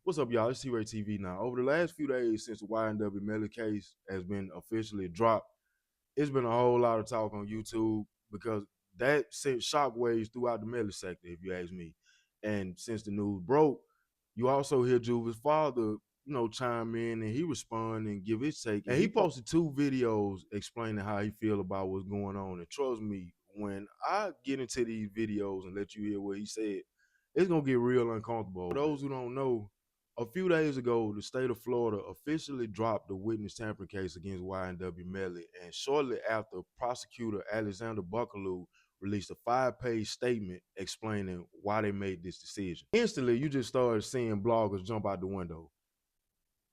What's up, y'all? It's T-RaeTv now. Over the last few days since the YNW Melly case has been officially dropped, it's been a whole lot of talk on YouTube because that sent shockwaves throughout the Melly sector, if you ask me. And since the news broke, you also hear Juvy's father, chime in and he respond and give his take. And he posted 2 videos explaining how he feel about what's going on. And trust me, when I get into these videos and let you hear what he said, it's gonna get real uncomfortable. For those who don't know, a few days ago, the state of Florida officially dropped the witness tampering case against YNW Melly, and shortly after, prosecutor Alexander Buckaloo released a 5-page statement explaining why they made this decision. Instantly, you just started seeing bloggers jump out the window.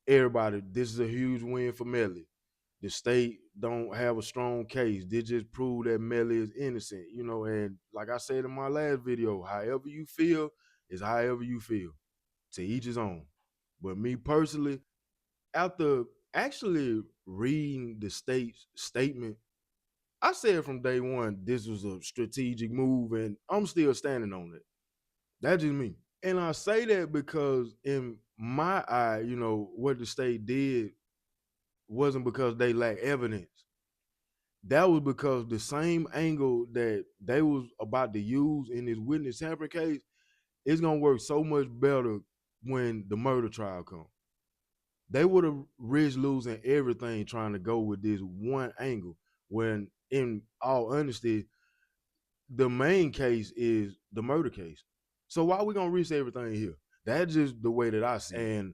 Everybody, this is a huge win for Melly. The state don't have a strong case. They just prove that Melly is innocent, and like I said in my last video, however you feel is however you feel. To each his own. But me personally, after actually reading the state's statement, I said from day one this was a strategic move, and I'm still standing on it. That's just me. And I say that because in my eye, what the state did wasn't because they lack evidence. That was because the same angle that they was about to use in this witness tampering case, it's gonna work so much better when the murder trial comes. They would have risked losing everything trying to go with this one angle, when in all honesty, the main case is the murder case. So why are we gonna risk everything here? That's just the way that I see it. And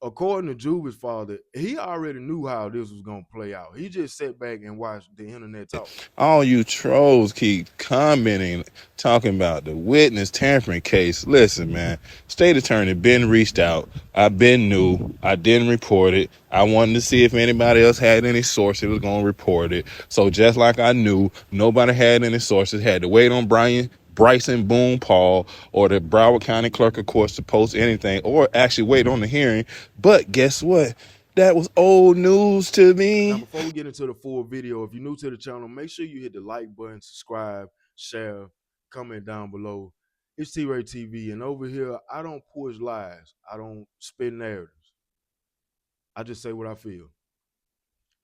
according to Juvy's father, he already knew how this was gonna play out. He just sat back and watched the internet talk. All you trolls keep commenting, talking about the witness tampering case. Listen, man, state attorney been reached out. I been knew. I didn't report it. I wanted to see if anybody else had any source that was going to report it. So just like I knew, nobody had any sources. Had to wait on Bryson Boone Paul or the Broward County Clerk of Courts to post anything, or actually wait on the hearing. But guess what? That was old news to me. Now, before we get into the full video, if you're new to the channel, make sure you hit the like button, subscribe, share, comment down below. It's T-RaeTv, and over here, I don't push lies. I don't spin narratives. I just say what I feel.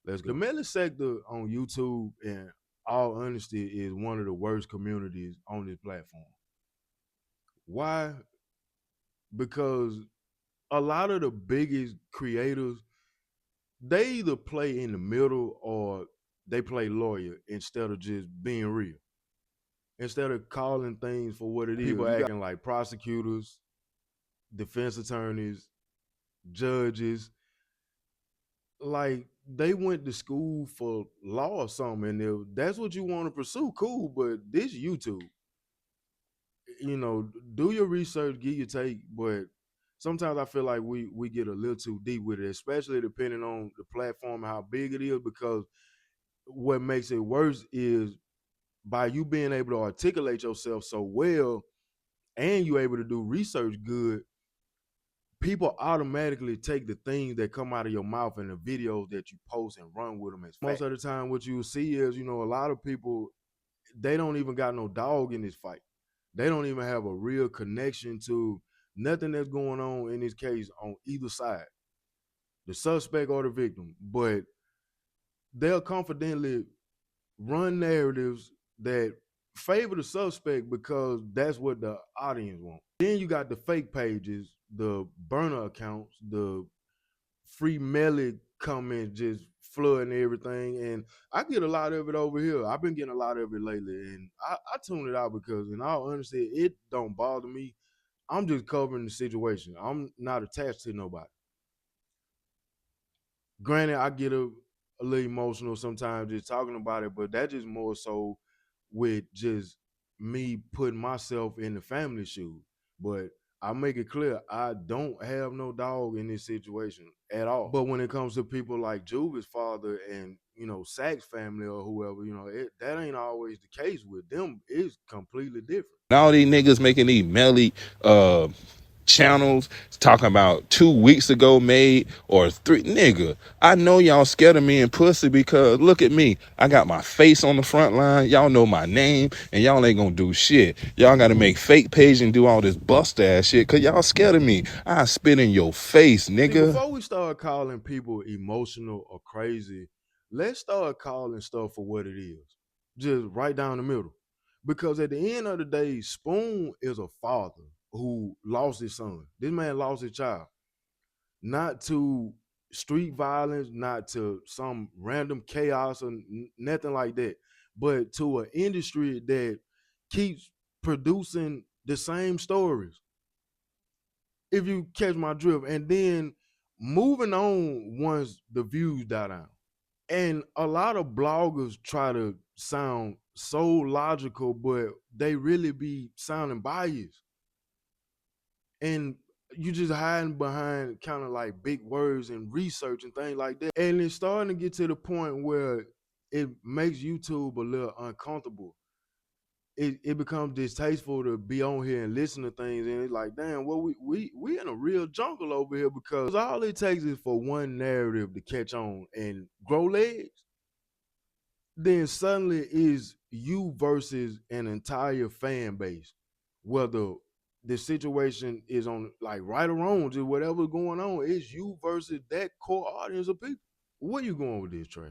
Let's go. The Melly sector on YouTube, in all honesty, is one of the worst communities on this platform. Why? Because a lot of the biggest creators, they either play in the middle or they play lawyer instead of just being real. Instead of calling things for what it is, people acting like prosecutors, defense attorneys, judges, like they went to school for law or something. And if that's what you want to pursue, cool, but this YouTube, do your research, get your take, but sometimes I feel like we get a little too deep with it, especially depending on the platform and how big it is, because what makes it worse is by you being able to articulate yourself so well and you able to do research good, people automatically take the things that come out of your mouth and the videos that you post and run with them as fact. Most of the time what you will see is, a lot of people, they don't even got no dog in this fight. They don't even have a real connection to nothing that's going on in this case on either side, the suspect or the victim. But they'll confidently run narratives that favor the suspect because that's what the audience wants. Then you got the fake pages, the burner accounts, the free Melly comments just flooding everything. And I get a lot of it over here. I've been getting a lot of it lately, and I tune it out because in all honesty, it don't bother me. I'm just covering the situation. I'm not attached to nobody. Granted, I get a little emotional sometimes just talking about it, but that just more so with just me putting myself in the family shoes. But I make it clear, I don't have no dog in this situation at all. But when it comes to people like Juvy's father and, Sack's family or whoever, that ain't always the case with them. It's completely different. And all these niggas making these Melly channels talking about 2 weeks ago made or three. Nigga, I know y'all scared of me and pussy because look at me. I got my face on the front line. Y'all know my name and y'all ain't gonna do shit. Y'all gotta make fake page and do all this bust ass shit because y'all scared of me. I spit in your face, See, nigga. before we start calling people emotional or crazy, let's start calling stuff for what it is. Just right down the middle. Because at the end of the day, Spoon is a father who lost his son. This man lost his child. Not to street violence, not to some random chaos or nothing like that, but to an industry that keeps producing the same stories, if you catch my drift, and then moving on once the views die down. And a lot of bloggers try to sound so logical, but they really be sounding biased. And you just hiding behind kind of like big words and research and things like that. And it's starting to get to the point where it makes YouTube a little uncomfortable. It becomes distasteful to be on here and listen to things, and it's like, damn, well, we in a real jungle over here, because all it takes is for one narrative to catch on and grow legs, then suddenly is you versus an entire fan base, whether the situation is on like right or wrong, just whatever's going on, it's you versus that core audience of people. Where you going with this, Trey?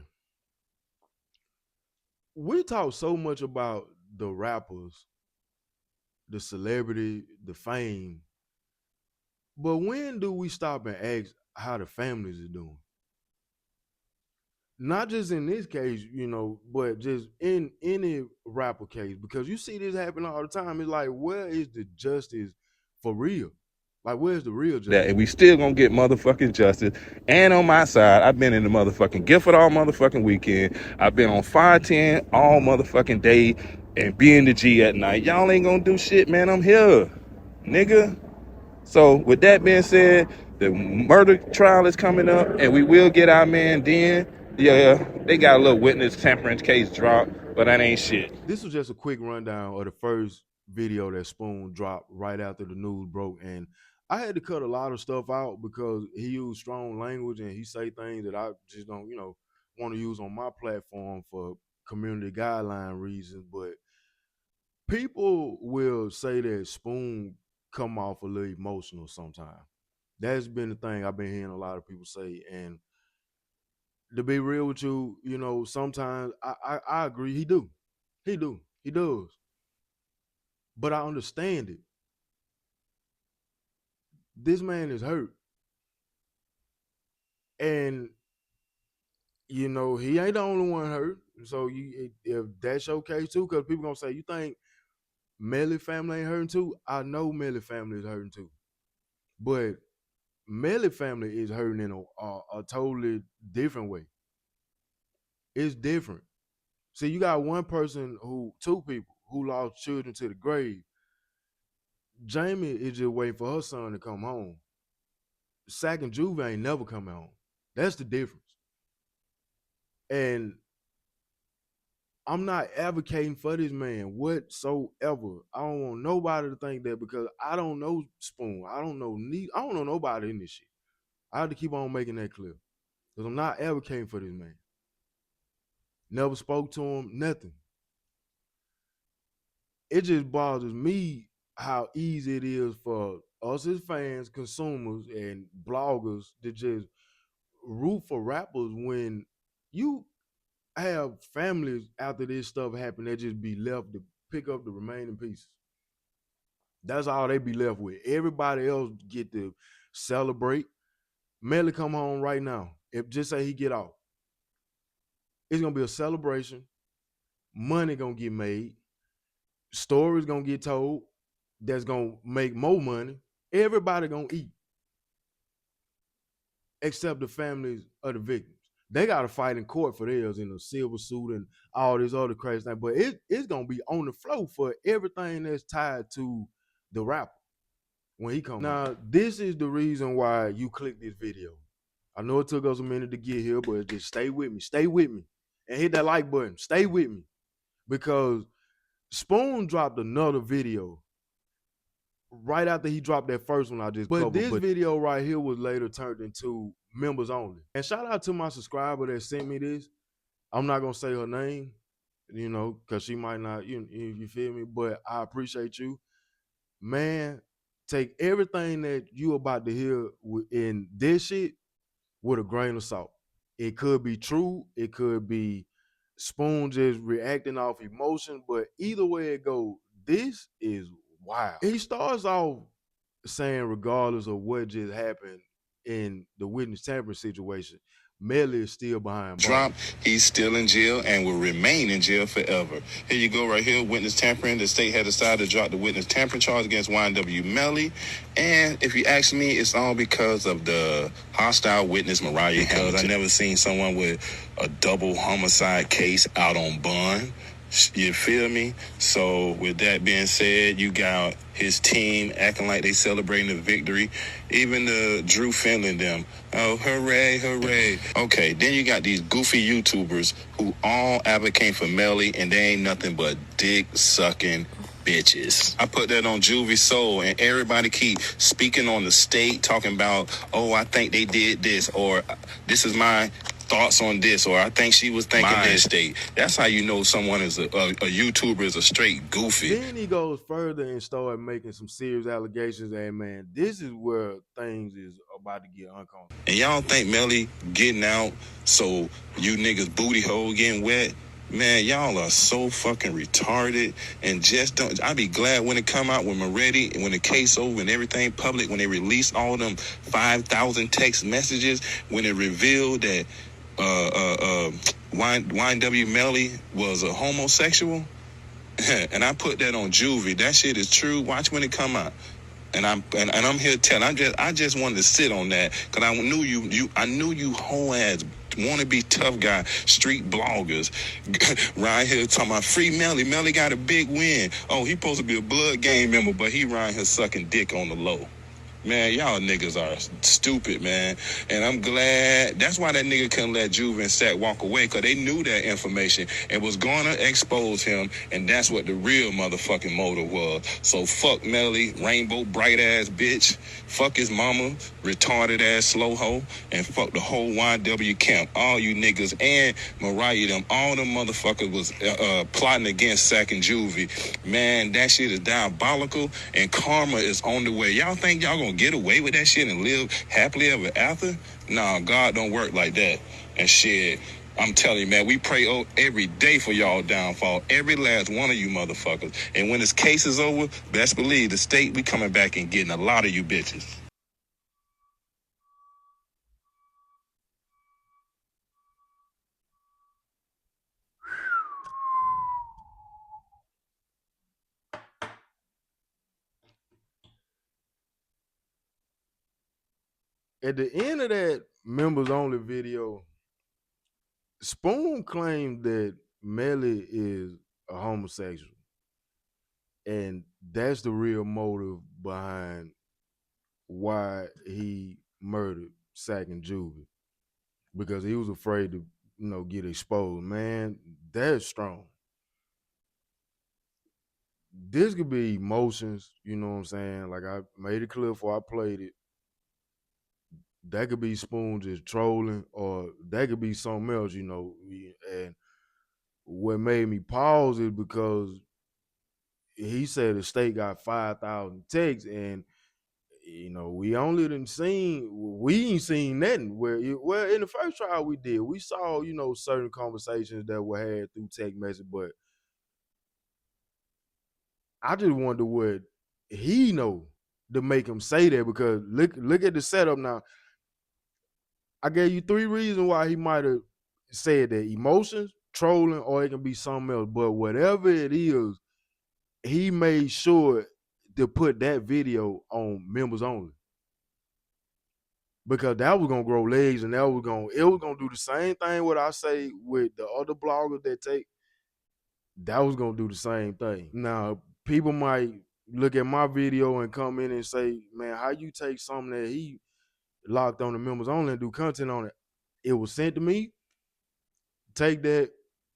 We talk so much about the rappers, the celebrity, the fame. But when do we stop and ask how the families are doing? Not just in this case, but just in any rapper case, because you see this happen all the time. It's like, where is the justice for real? Like, where's the real That justice? and we still gonna get motherfucking justice. And on my side, I've been in the motherfucking Gifford all motherfucking weekend. I've been on 510 all motherfucking day and be in the G at night. Y'all ain't gonna do shit, man. I'm here, nigga. So with that being said, the murder trial is coming up, and we will get our man then. Yeah, they got a little witness tampering case drop, but that ain't shit. This was just a quick rundown of the first video that Spoon dropped right after the news broke, and I had to cut a lot of stuff out because he used strong language and he say things that I just don't, want to use on my platform for community guideline reasons. But people will say that Spoon come off a little emotional sometimes. That's been the thing I've been hearing a lot of people say. And to be real with you, sometimes I agree he do. He do. He does. But I understand it. This man is hurt. And he ain't the only one hurt. So if that's your case too, because people gonna say, you think Melly family ain't hurting too? I know Melly family is hurting too. But Melly family is hurting in a totally different way. It's different. See, you got two people who lost children to the grave. Jamie is just waiting for her son to come home. Sack and Juvy ain't never come home. That's the difference. And I'm not advocating for this man whatsoever. I don't want nobody to think that, because I don't know Spoon. I don't know nobody in this shit. I have to keep on making that clear. Because I'm not advocating for this man. Never spoke to him, nothing. It just bothers me how easy it is for us as fans, consumers, and bloggers to just root for rappers when you have families after this stuff happen that just be left to pick up the remaining pieces. That's all they be left with. Everybody else get to celebrate. Melly come home right now. If just say he get out, it's gonna be a celebration. Money gonna get made. Stories gonna get told. That's gonna make more money. Everybody gonna eat, except the families of the victims. They got to fight in court for theirs in a silver suit and all this other crazy thing. But it's gonna be on the floor for everything that's tied to the rapper when he comes out. Now, this is the reason why you click this video. I know it took us a minute to get here, but just stay with me, and hit that like button. Stay with me, because Spoon dropped another video right after he dropped that first one I just covered. But this video right here was later turned into members only. And shout out to my subscriber that sent me this. I'm not gonna say her name, you know, because she might not, you feel me? But I appreciate you. Man, take everything that you about to hear in this shit with a grain of salt. It could be true, it could be Spoon just reacting off emotion, but either way it goes, this is wild. He starts off saying, regardless of what just happened in the witness tampering situation, Melly is still behind bars. Trump, he's still in jail and will remain in jail forever. Here you go right here, witness tampering. The state had decided to drop the witness tampering charge against YNW Melly. And if you ask me, it's all because of the hostile witness, Mariah Hamilton. I never seen someone with a double homicide case out on bond. You feel me? So with that being said, you got his team acting like they celebrating the victory. Even the Drew Finland them. Oh, hooray, hooray. Okay, then you got these goofy YouTubers who all advocate for Melly and they ain't nothing but dick-sucking bitches. I put that on Juvy Soul and everybody keep speaking on the state, talking about, oh, I think they did this, or this is my thoughts on this, or I think she was thinking this state. That's how you know someone is a YouTuber is a straight goofy. Then he goes further and start making some serious allegations, and man, this is where things is about to get uncomfortable. And y'all think Melly getting out so you niggas booty hole getting wet? Man, y'all are so fucking retarded and just don't. I be glad when it come out when Moretti and when the case over and everything public, when they release all them 5,000 text messages, when it revealed that YNW Melly was a homosexual. And I put that on Juvy. That shit is true. Watch when it come out. And I'm here telling. I just wanted to sit on that because I knew you whole ass wanna be tough guy street bloggers right here talking about free Melly. Melly got a big win. Oh, he supposed to be a blood gang member, but he right here sucking dick on the low. Man, y'all niggas are stupid, man. And I'm glad. That's why that nigga couldn't let Juve and Sack walk away, because they knew that information and was going to expose him, and that's what the real motherfucking motive was. So fuck Melly, rainbow bright-ass bitch. Fuck his mama, retarded-ass slow hoe. And fuck the whole YW camp. All you niggas and Mariah, them, all them motherfuckers was plotting against Sack and Juvie. Man, that shit is diabolical, and karma is on the way. Y'all think y'all gonna get away with that shit and live happily ever after? Nah, God don't work like that. And shit, I'm telling you, man, we pray every day for y'all downfall. Every last one of you motherfuckers. And when this case is over, best believe the state, we coming back and getting a lot of you bitches. At the end of that members only video, Spoon claimed that Melly is a homosexual. And that's the real motive behind why he murdered Sack and Juvie. Because he was afraid to, get exposed. Man, that's strong. This could be emotions, you know what I'm saying? Like I made it clear before I played it. That could be Spoon just trolling, or that could be something else, And what made me pause is because he said the state got 5,000 texts, and we only didn't we ain't seen nothing. Well, in the first trial we did, we saw certain conversations that were had through text message, but I just wonder what he know to make him say that, because look at the setup now. I gave you 3 reasons why he might have said that: emotions, trolling, or it can be something else. But whatever it is, he made sure to put that video on members only, because that was gonna grow legs, and it was gonna do the same thing what I say with the other bloggers that take. That was gonna do the same thing. Now, people might look at my video and come in and say, "Man, how you take something that he locked on the members only and do content on it? It was sent to me. Take that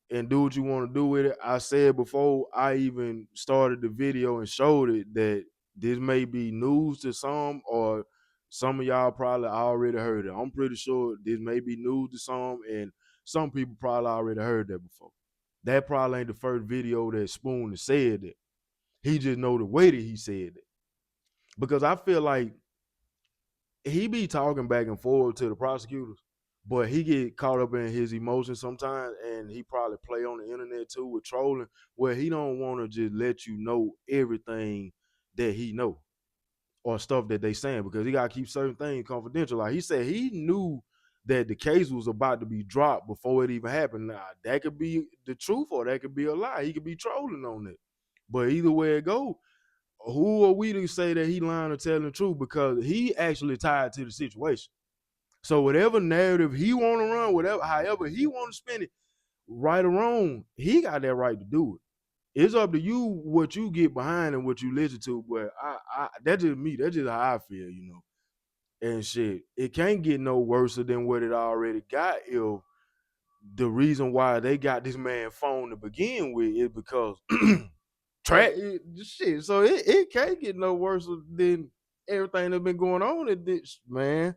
and do what you want to do with it." I said before I even started the video and showed it that this may be news to some, or some of y'all probably already heard it. I'm pretty sure this may be news to some, and some people probably already heard that before. That probably ain't the first video that Spoon has said that. He just know the way that he said it. Because I feel like he be talking back and forth to the prosecutors, but he get caught up in his emotions sometimes, and he probably play on the internet too with trolling, where he don't want to just let you know everything that he know or stuff that they saying, because he gotta keep certain things confidential. Like he said, he knew that the case was about to be dropped before it even happened. Now that could be the truth or that could be a lie. He could be trolling on it, but either way it go, who are we to say that he lying or telling the truth? Because he actually tied to the situation. So whatever narrative he want to run, whatever, however he want to spin it, right or wrong, he got that right to do it. It's up to you what you get behind and what you listen to. But that's just me. That's just how I feel, you know. And shit, it can't get no worse than what it already got if the reason why they got this man phone to begin with is because track shit. So it can't get no worse than everything that's been going on at this, man.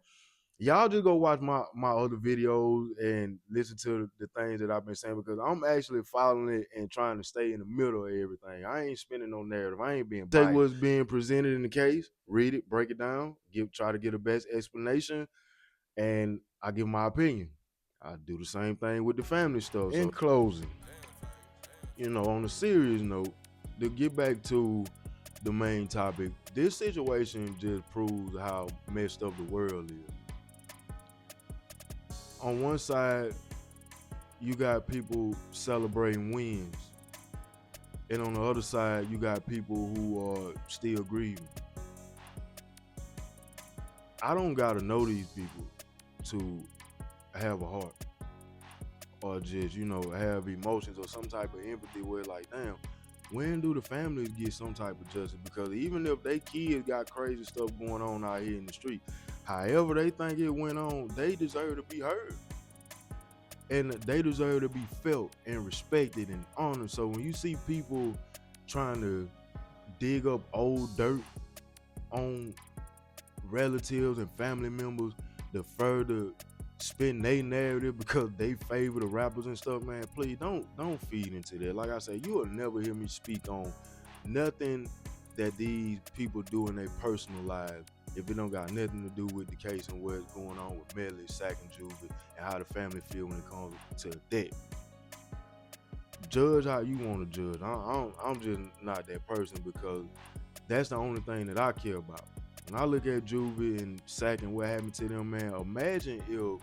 Y'all just go watch my other videos and listen to the things that I've been saying, because I'm actually following it and trying to stay in the middle of everything. I ain't spinning no narrative. I ain't being biased. Take what's being presented in the case, read it, break it down, try to get the best explanation, and I give my opinion. I do the same thing with the family stuff. In closing, on a serious note, to get back to the main topic, this situation just proves how messed up the world is. On one side, you got people celebrating wins, and on the other side, you got people who are still grieving. I don't gotta know these people to have a heart or just, have emotions or some type of empathy where, like, damn, when do the families get some type of justice? Because even if they kids got crazy stuff going on out here in the street, however they think it went on, they deserve to be heard. And they deserve to be felt and respected and honored. So when you see people trying to dig up old dirt on relatives and family members to further spin their narrative because they favor the rappers and stuff, man, please don't feed into that. Like I said, you will never hear me speak on nothing that these people do in their personal lives if it don't got nothing to do with the case and what's going on with Melly, Sack, and Juvy, and how the family feel when it comes to that. Judge how you want to judge. I'm just not that person, because that's the only thing that I care about. When I look at Juvy and Sack and what happened to them, man, imagine if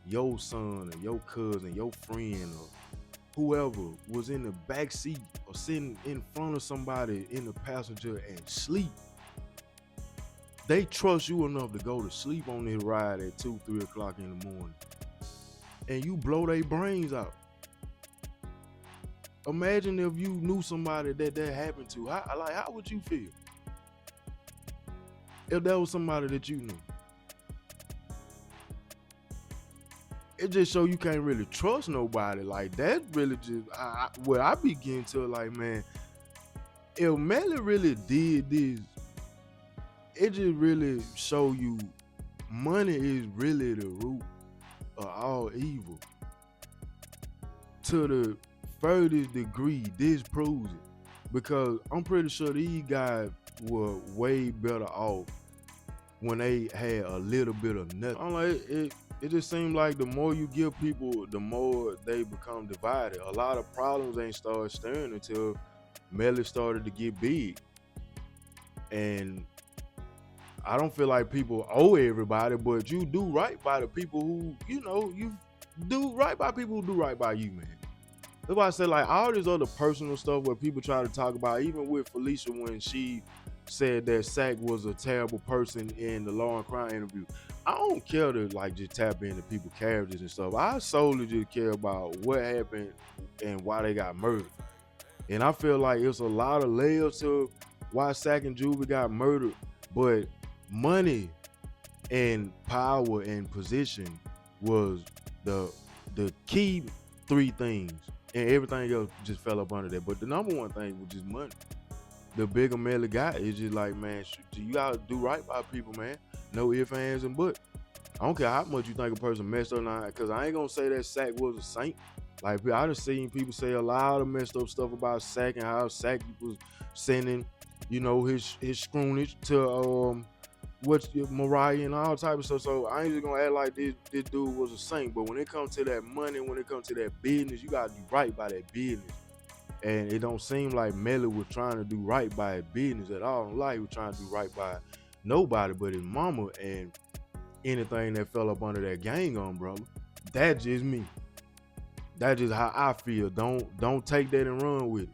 your son or your cousin, your friend or whoever was in the back seat or sitting in front of somebody in the passenger and sleep. They trust you enough to go to sleep on this ride at 2, 3 o'clock in the morning, and you blow their brains out. Imagine if you knew somebody that happened to. How would you feel if that was somebody that you knew? It just show you can't really trust nobody. Like, that really just, I begin to, like, man, if Melly really did this, it just really show you money is really the root of all evil. To the furthest degree, this proves it. Because I'm pretty sure these guys were way better off when they had a little bit of nothing. I'm like, it just seems like the more you give people, the more they become divided. A lot of problems ain't started stirring until Melly started to get big. And I don't feel like people owe everybody, but you do right by the people who, you do right by people who do right by you, man. That's why I said, like, all this other personal stuff where people try to talk about, even with Felicia when she said that Sack was a terrible person in the Lauren Crown interview. I don't care to, like, just tap into people's characters and stuff. I solely just care about what happened and why they got murdered. And I feel like it's a lot of layers to why Sack and Juvy got murdered, but money and power and position was the key 3 things, and everything else just fell up under that. But the number one thing was just money. the bigger Melly guy is just like, man, you gotta do right by people, man. No ifs, ands, and buts. I don't care how much you think a person messed up now, because I ain't gonna say that Sack was a saint. Like, I done seen people say a lot of messed up stuff about Sack and how Sack was sending, his scroonage to Mariah and all type of stuff. So I ain't just gonna act like this dude was a saint. But when it comes to that money, when it comes to that business, you gotta do right by that business. And it don't seem like Melly was trying to do right by his business at all. Like, he was trying to do right by nobody but his mama and anything that fell up under that gang umbrella. That's just me. That's just how I feel. Don't take that and run with it.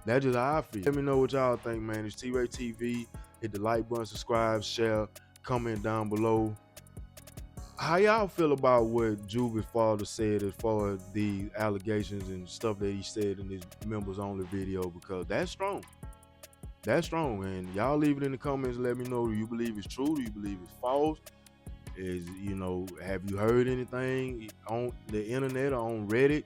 That's just how I feel. Let me know what y'all think, man. It's T-RaeTv. Hit the like button, subscribe, share, comment down below. How y'all feel about what Juvy's father said as far as the allegations and stuff that he said in his members only video? Because that's strong. That's strong. And y'all leave it in the comments and let me know, do you believe it's true? Do you believe it's false? Have you heard anything on the internet or on Reddit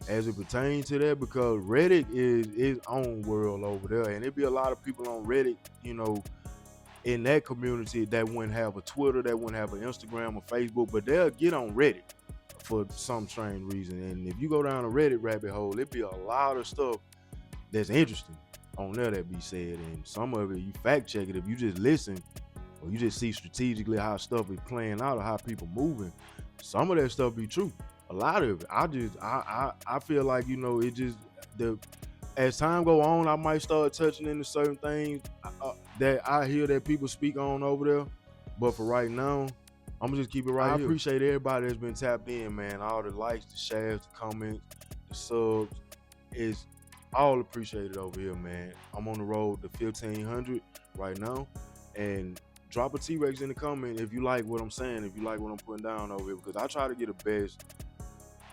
as it pertains to that? Because Reddit is its own world over there, and there'd be a lot of people on Reddit, in that community that wouldn't have a Twitter, that wouldn't have an Instagram or Facebook, but they'll get on Reddit for some strange reason. And if you go down a Reddit rabbit hole, it'd be a lot of stuff that's interesting on there that be said, and some of it you fact check it if you just listen. Or you just see strategically how stuff is playing out or how people moving. Some of that stuff be true. A lot of it. I feel like, it just as time go on, I might start touching into certain things that I hear that people speak on over there. But for right now, I'm gonna just keep it right here. I appreciate everybody that's been tapped in, man. All the likes, the shares, the comments, the subs is all appreciated over here, man. I'm on the road to 1,500 right now, and drop a T-Rex in the comment if you like what I'm saying, if you like what I'm putting down over here, because I try to get the best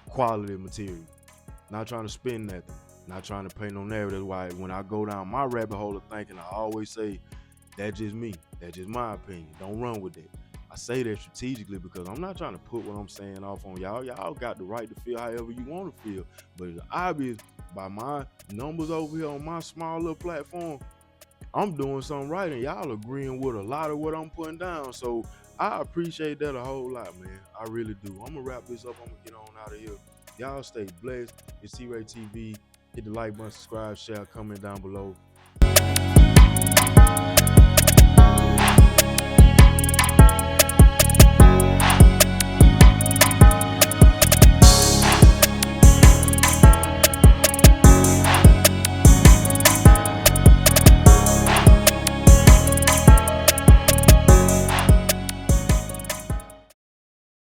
quality material. Not trying to spin nothing, not trying to paint no narrative. That's why when I go down my rabbit hole of thinking, I always say, that's just me. That's just my opinion. Don't run with it. I say that strategically because I'm not trying to put what I'm saying off on y'all. Y'all got the right to feel however you want to feel. But it's obvious by my numbers over here on my small little platform, I'm doing something right and y'all agreeing with a lot of what I'm putting down. So I appreciate that a whole lot, man. I really do. I'm gonna wrap this up. I'm gonna get on out of here. Y'all stay blessed. It's T-RaeTv. Hit the like button, subscribe, share, comment down below.